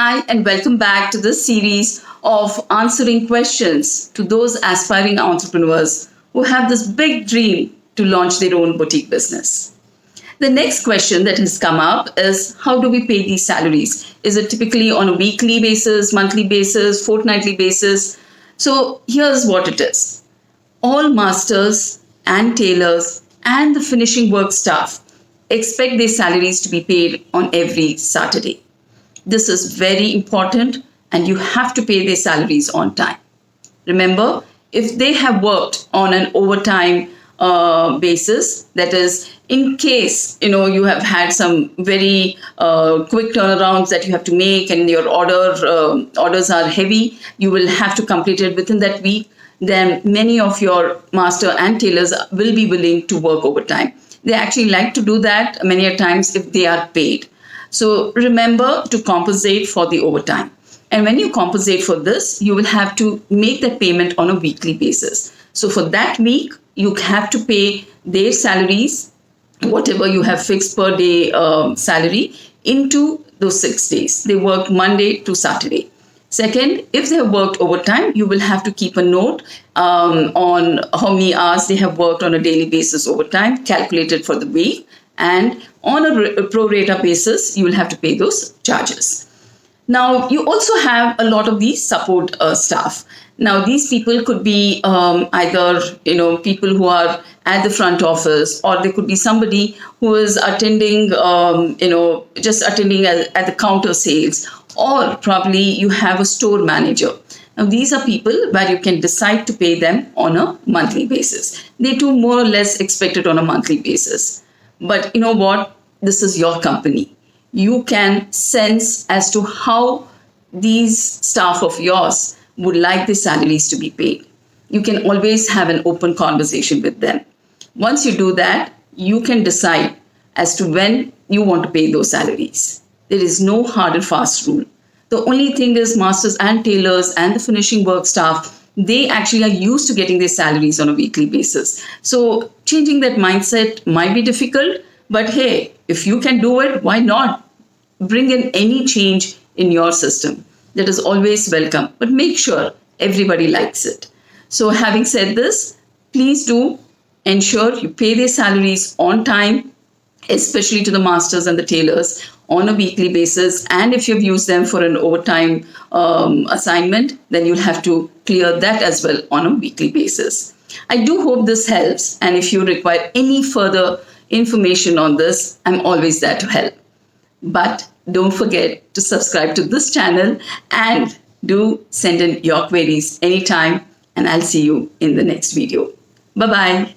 Hi, and welcome back to this series of answering questions to those aspiring entrepreneurs who have this big dream to launch their own boutique business. The next question that has come up is, how do we pay these salaries? Is it typically on a weekly basis, monthly basis, fortnightly basis? So here's what it is. All masters and tailors and the finishing work staff expect their salaries to be paid on every Saturday. This is very important, and you have to pay their salaries on time. Remember, if they have worked on an overtime basis, that is, in case you have had some very quick turnarounds that you have to make, and your orders are heavy, you will have to complete it within that week. Then many of your master and tailors will be willing to work overtime. They actually like to do that many a times if they are paid. So remember to compensate for the overtime. And when you compensate for this, you will have to make that payment on a weekly basis. So for that week, you have to pay their salaries, whatever you have fixed per day salary, into those 6 days. They work Monday to Saturday. Second, if they have worked overtime, you will have to keep a note on how many hours they have worked on a daily basis overtime, calculated for the week. And on a pro rata basis, you will have to pay those charges. Now, you also have a lot of these support staff. Now, these people could be either people who are at the front office, or they could be somebody who is attending, just attending at the counter sales, or probably you have a store manager. Now, these are people where you can decide to pay them on a monthly basis. They too more or less expected on a monthly basis. But you know what? This is your company. You can sense as to how these staff of yours would like the salaries to be paid. You can always have an open conversation with them. Once you do that, you can decide as to when you want to pay those salaries. There is no hard and fast rule. The only thing is, masters and tailors and the finishing work staff, they actually are used to getting their salaries on a weekly basis. So changing that mindset might be difficult, but hey, if you can do it, why not? Bring in any change in your system. That is always welcome, but make sure everybody likes it. So having said this, please do ensure you pay their salaries on time, especially to the masters and the tailors, on a weekly basis. And if you've used them for an overtime assignment, then you'll have to clear that as well on a weekly basis. I do hope this helps. And if you require any further information on this, I'm always there to help. But don't forget to subscribe to this channel and do send in your queries anytime. And I'll see you in the next video. Bye-bye.